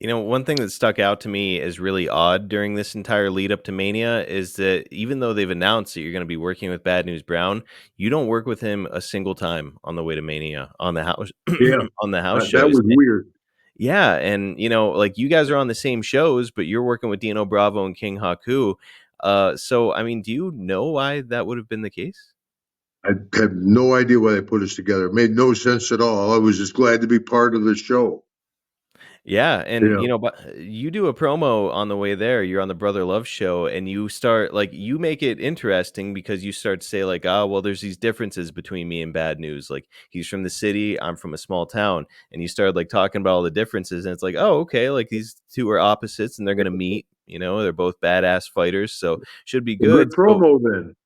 One thing that stuck out to me as really odd during this entire lead up to Mania is that even though they've announced that you're going to be working with Bad News Brown, you don't work with him a single time on the way to Mania on the house Yeah, on the house that shows. was weird. Yeah, and like you guys are on the same shows, but you're working with Dino Bravo and King Haku. So I mean, do you know why that would have been the case? I have no idea why they put us together. It made no sense at all. I was just glad to be part of the show. Yeah, and Yeah. but you do a promo on the way there. You're on the Brother Love show, and you start like you make it interesting because you start to say like, "Oh, well, there's these differences between me and Bad News. Like he's from the city, I'm from a small town," and you start like talking about all the differences, and it's like, "Oh, okay, like these two are opposites, and they're gonna meet. They're both badass fighters, so should be A good good." So promo then.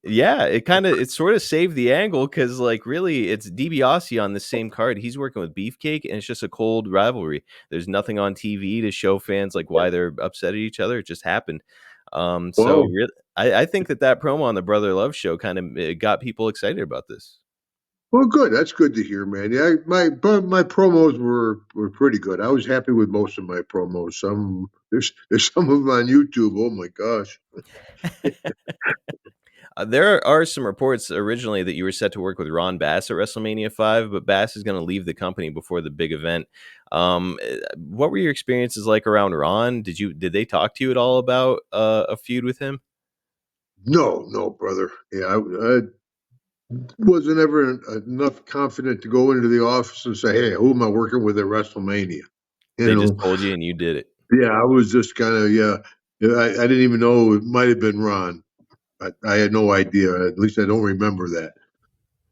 yeah, it sort of saved the angle because like really it's DiBiase on the same card. He's working with Beefcake, and it's just a cold rivalry. There's nothing on TV to show fans like why they're upset at each other. It just happened. So Wow. really, I think that promo on the Brother Love show kind of got people excited about this. Well, good. That's good to hear, man. Yeah, my promos were pretty good. I was happy with most of my promos. There's some of them on YouTube. Oh my gosh. There are some reports originally that you were set to work with Ron Bass at WrestleMania 5, but Bass is going to leave the company before the big event. What were your experiences like around Ron? Did they talk to you at all about a feud with him? No, no, brother. Yeah, I wasn't ever enough confident to go into the office and say, "Hey, who am I working with at WrestleMania?" You They just know. told you and you did it. Yeah, I was just kind of yeah. I didn't even know it might have been Ron. I had no idea. At least I don't remember that.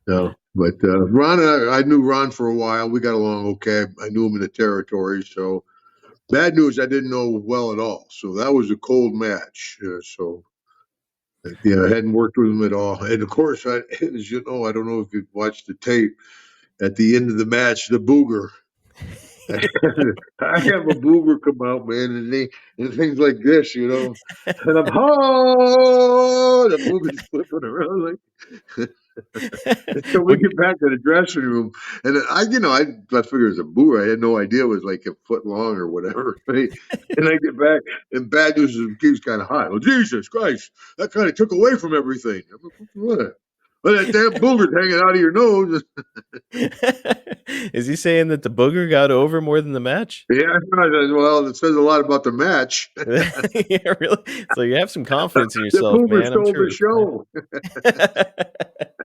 No, but Ron, I knew Ron for a while. We got along okay. I knew him in the territory. So bad news, I didn't know well at all. So that was a cold match. Yeah, I hadn't worked with him at all. And of course, as you know, I don't know if you've watched the tape. At the end of the match, the booger. I have a booger come out, man, and things like this, and I'm the booger's flipping around like. So we Well, get back to the dressing room, and I figured it was a booger. I had no idea it was like a foot long or whatever. Right? And I get back, and bad news is keeps kind of high. Well, Jesus Christ, that kind of took away from everything. I'm like, what? Well, that damn booger's hanging out of your nose. is he saying that the booger got over more than the match? Yeah, well, it says a lot about the match. Yeah, really. So you have some confidence in The yourself, booger man. I'm stole sure the it was show. fine.